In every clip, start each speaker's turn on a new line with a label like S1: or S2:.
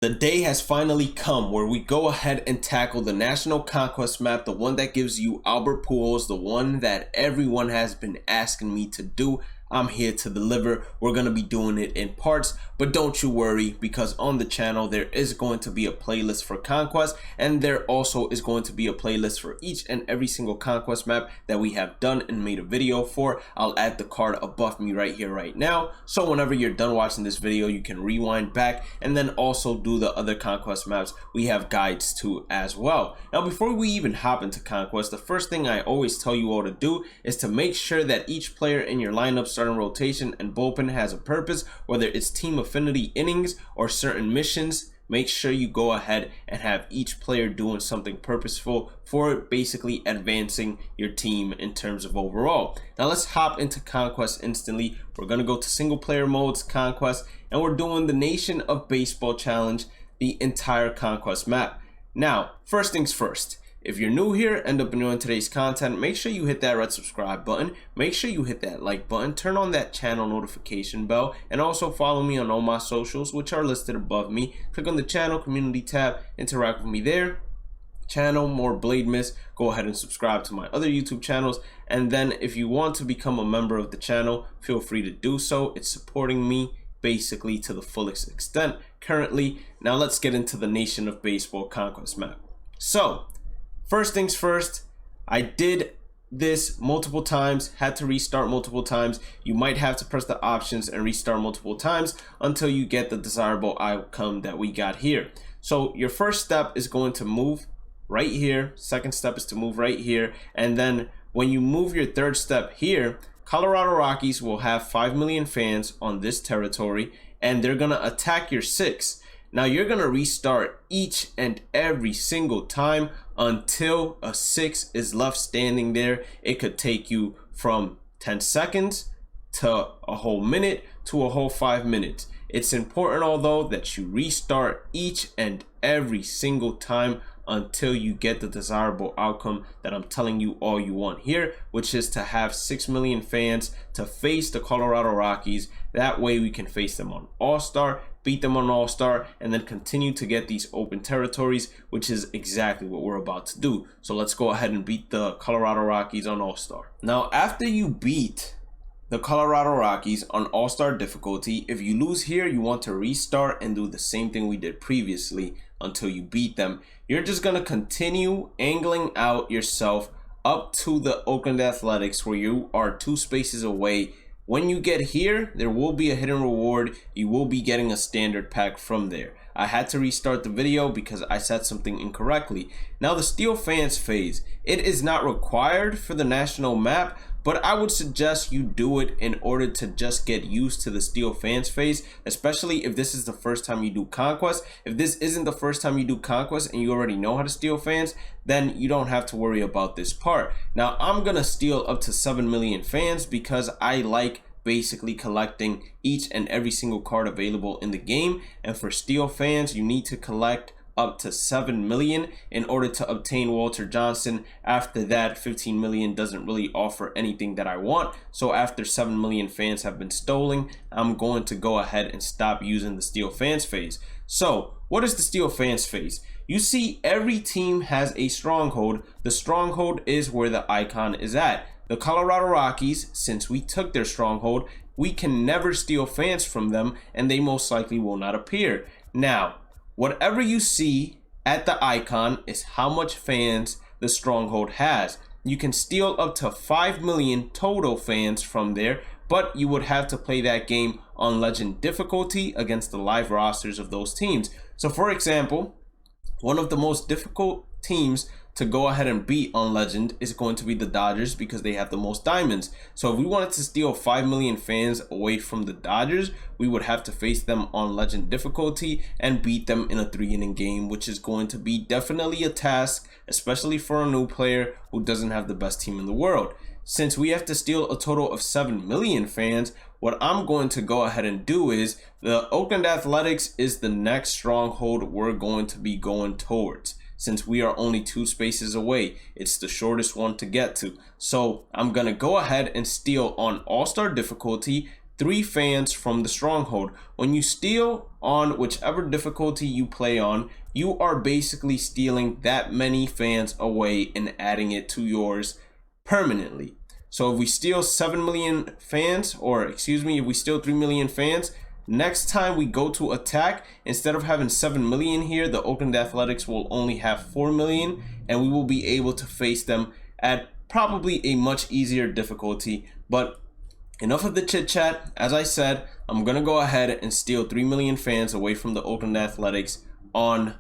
S1: The day has finally come where we go ahead and tackle the National Conquest map, the one that gives you Albert Pujols, the one that everyone has been asking me to do. I'm here to deliver. We're going to be doing it in parts, but don't you worry, because on the channel there is going to be a playlist for Conquest, and there also is going to be a playlist for each and every single Conquest map that we have done and made a video for. I'll add the card above me right here right now, so whenever you're done watching this video you can rewind back and then also do the other Conquest maps we have guides to as well. Now before we even hop into Conquest, the first thing I always tell you all to do is to make sure that each player in your lineup, starting rotation and bullpen, has a purpose, whether it's team affinity innings or certain missions. Make sure you go ahead and have each player doing something purposeful for basically advancing your team in terms of overall. Now let's hop into Conquest instantly. We're going to go to single player modes, Conquest, and we're doing the Nation of Baseball challenge, the entire Conquest map. Now, first things first. If you're new here, end up enjoying today's content, make sure you hit that red subscribe button, make sure you hit that like button, turn on that channel notification bell, and also follow me on all my socials, which are listed above me. Click on the channel community tab, interact with me there. Channel more Bhlademyst, go ahead and subscribe to my other YouTube channels, and then if you want to become a member of the channel, feel free to do so. It's supporting me basically to the fullest extent currently. Now let's get into the Nation of Baseball Conquest map. So first things first, I did this multiple times, had to restart multiple times. You might have to press the options and restart multiple times until you get the desirable outcome that we got here. So your first step is going to move right here. Second step is to move right here. And then when you move your third step here, Colorado Rockies will have 5 million fans on this territory, and they're going to attack your 6. Now you're going to restart each and every single time until a 6 is left standing there. It could take you from 10 seconds to a whole minute to a whole 5 minutes. It's important although that you restart each and every single time until you get the desirable outcome that I'm telling you all you want here, which is to have 6 million fans to face the Colorado Rockies. That way we can face them on All-Star, beat them on All-Star, and then continue to get these open territories, which is exactly what we're about to do. So let's go ahead and beat the Colorado Rockies on All-Star. Now after you beat the Colorado Rockies on All-Star difficulty, if you lose here, you want to restart and do the same thing we did previously until you beat them. You're just going to continue angling out yourself up to the Oakland Athletics, where you are 2 spaces away. When you get here, there will be a hidden reward. You will be getting a standard pack from there. I had to restart the video because I said something incorrectly. Now the Steel Fans phase, it is not required for the national map, but I would suggest you do it in order to just get used to the Steel Fans phase, especially if this is the first time you do Conquest. If this isn't the first time you do Conquest and you already know how to steal fans, then you don't have to worry about this part. Now I'm gonna steal up to 7 million fans because I like basically collecting each and every single card available in the game, and for Steel Fans you need to collect up to 7 million in order to obtain Walter Johnson. After that, 15 million doesn't really offer anything that I want. So after 7 million fans have been stolen, I'm going to go ahead and stop using the Steel Fans phase. So what is the Steel Fans phase? You see, every team has a stronghold. The stronghold is where the icon is at. The Colorado Rockies, since we took their stronghold, we can never steal fans from them, and they most likely will not appear. Now, whatever you see at the icon is how much fans the stronghold has. You can steal up to 5 million total fans from there, but you would have to play that game on legend difficulty against the live rosters of those teams. So for example, one of the most difficult teams to go ahead and beat on legend is going to be the Dodgers, because they have the most diamonds. So if we wanted to steal 5 million fans away from the Dodgers, we would have to face them on legend difficulty and beat them in a 3-inning game, which is going to be definitely a task, especially for a new player who doesn't have the best team in the world. Since we have to steal a total of 7 million fans, what I'm going to go ahead and do is the Oakland Athletics is the next stronghold we're going to be going towards. Since we are only 2 spaces away, it's the shortest one to get to. So I'm gonna go ahead and steal on All-Star difficulty 3 fans from the stronghold. When you steal on whichever difficulty you play on, you are basically stealing that many fans away and adding it to yours permanently. So if we steal 7 million fans, or excuse me, if we steal 3 million fans, next time we go to attack, instead of having 7 million here, the Oakland Athletics will only have 4 million, and we will be able to face them at probably a much easier difficulty. But enough of the chit chat. As I said, I'm gonna go ahead and steal 3 million fans away from the Oakland Athletics on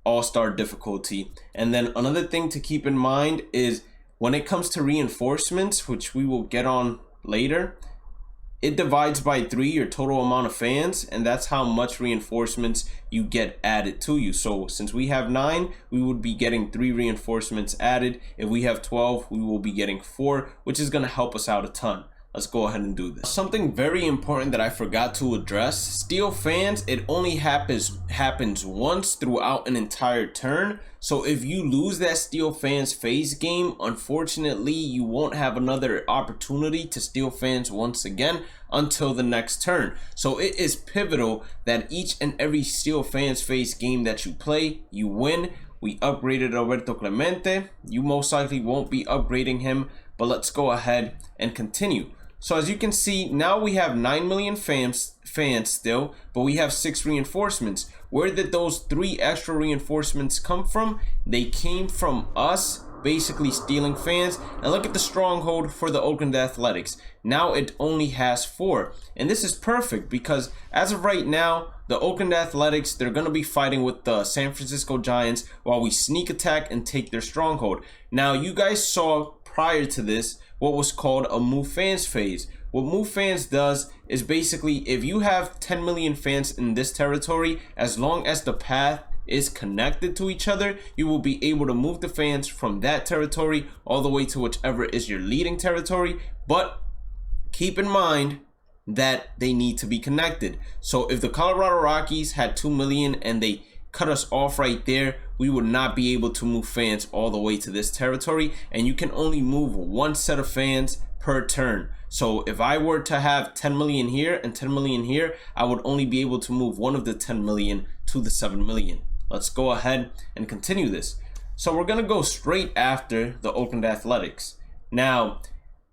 S1: All-Star difficulty. And then another thing to keep in mind is when it comes to reinforcements, which we will get on later, it divides by 3 your total amount of fans, and that's how much reinforcements you get added to you. So since we have 9, we would be getting 3 reinforcements added. If we have 12, we will be getting 4, which is going to help us out a ton. Let's go ahead and do this. Something very important that I forgot to address: steal fans, it only happens once throughout an entire turn. So if you lose that steal fans phase game, unfortunately you won't have another opportunity to steal fans once again until the next turn. So it is pivotal that each and every steal fans phase game that you play, you win. We upgraded Roberto Clemente. You most likely won't be upgrading him, but let's go ahead and continue. So as you can see, now we have 9 million fans still, but we have 6 reinforcements. Where did those 3 extra reinforcements come from? They came from us basically stealing fans. And look at the stronghold for the Oakland Athletics. Now it only has 4. And this is perfect because as of right now, the Oakland Athletics, they're going to be fighting with the San Francisco Giants while we sneak attack and take their stronghold. Now you guys saw prior to this what was called a move fans phase. What move fans does is basically, if you have 10 million fans in this territory, as long as the path is connected to each other, you will be able to move the fans from that territory all the way to whichever is your leading territory. But keep in mind that they need to be connected. So if the Colorado Rockies had 2 million and they cut us off right there, we would not be able to move fans all the way to this territory, and you can only move 1 set of fans per turn. So if I were to have 10 million here and 10 million here, I would only be able to move one of the 10 million to the 7 million. Let's go ahead and continue this. So we're gonna go straight after the Oakland Athletics. Now,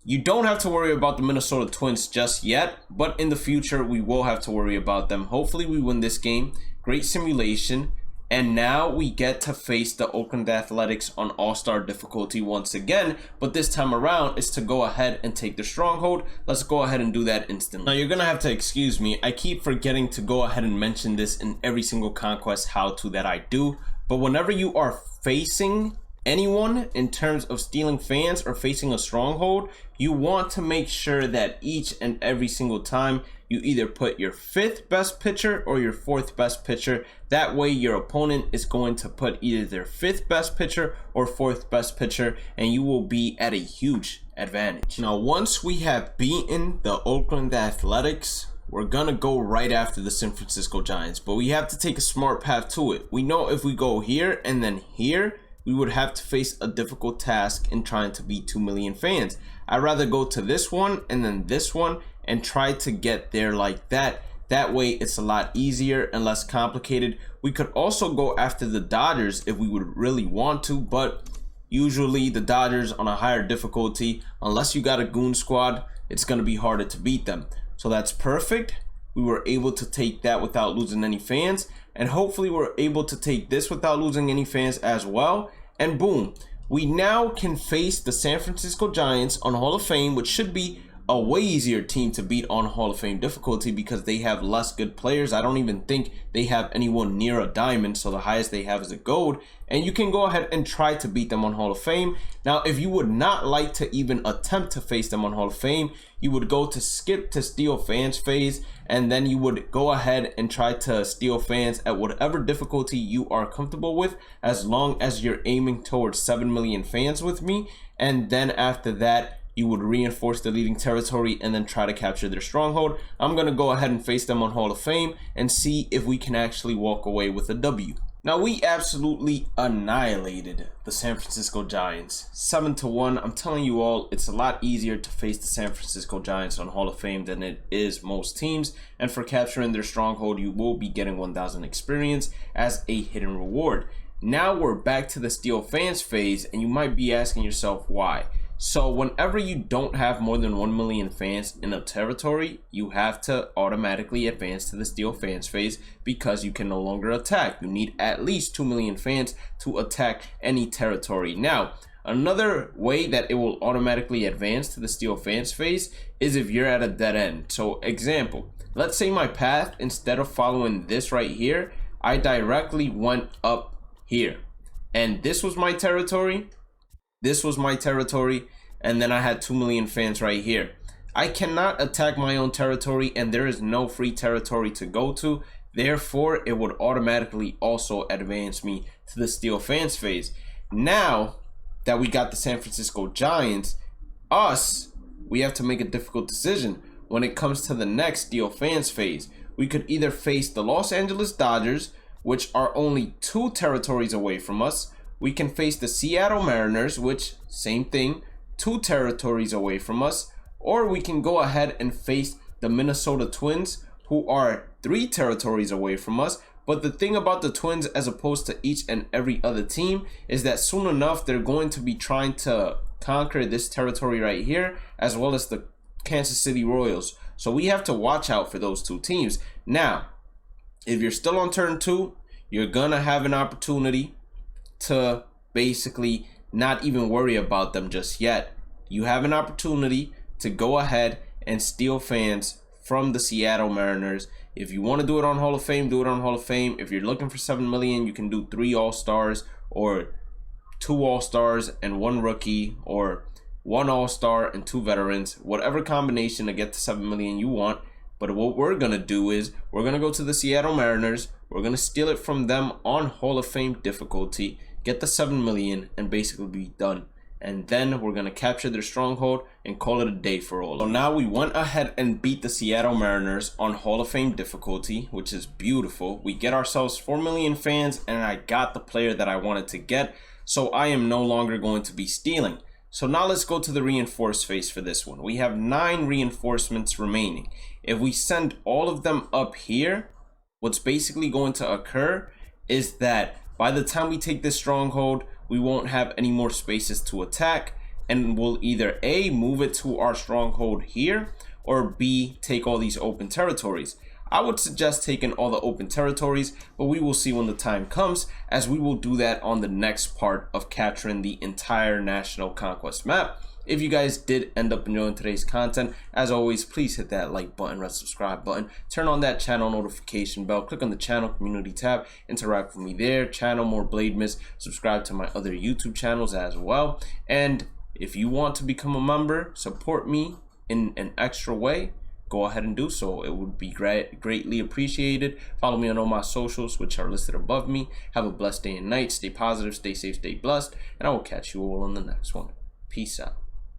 S1: you don't have to worry about the Minnesota Twins just yet, but in the future we will have to worry about them. Hopefully we win this game. Great simulation. And now we get to face the Oakland Athletics on All-Star difficulty once again, but this time around is to go ahead and take the stronghold. Let's go ahead and do that instantly. Now you're gonna have to excuse me, I keep forgetting to go ahead and mention this in every single Conquest how-to that I do, but whenever you are facing anyone in terms of stealing fans or facing a stronghold, you want to make sure that each and every single time you either put your 5th best pitcher or your 4th best pitcher. That way your opponent is going to put either their 5th best pitcher or 4th best pitcher, and you will be at a huge advantage. Now once we have beaten the Oakland Athletics, we're gonna go right after the San Francisco Giants, but we have to take a smart path to it. We know if we go here and then here, we would have to face a difficult task in trying to beat 2 million fans. I'd rather go to this one and then this one and try to get there like that. That way it's a lot easier and less complicated. We could also go after the Dodgers if we would really want to, but usually the Dodgers on a higher difficulty, unless you got a goon squad, it's going to be harder to beat them. So that's perfect. We were able to take that without losing any fans, and hopefully we're able to take this without losing any fans as well. And boom, we now can face the San Francisco Giants on Hall of Fame, which should be a way easier team to beat on Hall of Fame difficulty because they have less good players. I don't even think they have anyone near a diamond, so the highest they have is a gold, and you can go ahead and try to beat them on Hall of Fame. Now if you would not like to even attempt to face them on Hall of Fame, you would go to skip to steal fans phase, and then you would go ahead and try to steal fans at whatever difficulty you are comfortable with, as long as you're aiming towards 7 million fans with me. And then after that, you would reinforce the leading territory and then try to capture their stronghold. I'm going to go ahead and face them on Hall of Fame and see if we can actually walk away with a W. Now, we absolutely annihilated the San Francisco Giants. 7-1. I'm telling you all, it's a lot easier to face the San Francisco Giants on Hall of Fame than it is most teams. And for capturing their stronghold, you will be getting 1,000 experience as a hidden reward. Now we're back to the Steal Fans phase, and you might be asking yourself why. So whenever you don't have more than 1 million fans in a territory, you have to automatically advance to the Steal Fans phase because you can no longer attack. You need at least 2 million fans to attack any territory. Now, another way that it will automatically advance to the Steal Fans phase is if you're at a dead end. So example, let's say my path, instead of following this right here, I directly went up here. And this was my territory. This was my territory, and then I had 2 million fans right here. I cannot attack my own territory, and there is no free territory to go to. Therefore, it would automatically also advance me to the Steal Fans phase. Now that we got the San Francisco Giants, we have to make a difficult decision when it comes to the next Steal Fans phase. We could either face the Los Angeles Dodgers, which are only 2 territories away from us. We can face the Seattle Mariners, which, same thing, 2 territories away from us. Or we can go ahead and face the Minnesota Twins, who are 3 territories away from us. But the thing about the Twins, as opposed to each and every other team, is that soon enough, they're going to be trying to conquer this territory right here, as well as the Kansas City Royals. So we have to watch out for those 2 teams. Now, if you're still on turn 2, you're gonna have an opportunity to basically not even worry about them just yet. You have an opportunity to go ahead and steal fans from the Seattle Mariners. If you want to do it on Hall of Fame, do it on Hall of Fame. If you're looking for 7 million, you can do 3 All-Stars or 2 All-Stars and 1 rookie, or 1 All-Star and 2 veterans, whatever combination to get to 7 million you want. But what we're going to do is we're going to go to the Seattle Mariners. We're going to steal it from them on Hall of Fame difficulty, get the 7 million, and basically be done. And then we're going to capture their stronghold and call it a day for all. So now we went ahead and beat the Seattle Mariners on Hall of Fame difficulty, which is beautiful. We get ourselves 4 million fans, and I got the player that I wanted to get. So I am no longer going to be stealing. So now let's go to the reinforce phase for this one. We have 9 reinforcements remaining. If we send all of them up here, what's basically going to occur is that by the time we take this stronghold, we won't have any more spaces to attack, and we'll either A, move it to our stronghold here, or B, take all these open territories. I would suggest taking all the open territories, but we will see when the time comes, as we will do that on the next part of capturing the entire National Conquest map. If you guys did end up enjoying today's content, as always, please hit that like button, red subscribe button, turn on that channel notification bell, click on the channel community tab, interact with me there, channel more Bhlademyst, subscribe to my other YouTube channels as well. And if you want to become a member, support me in an extra way, go ahead and do so. It would be greatly appreciated. Follow me on all my socials, which are listed above me. Have a blessed day and night. Stay positive, stay safe, stay blessed, and I will catch you all on the next one. Peace out.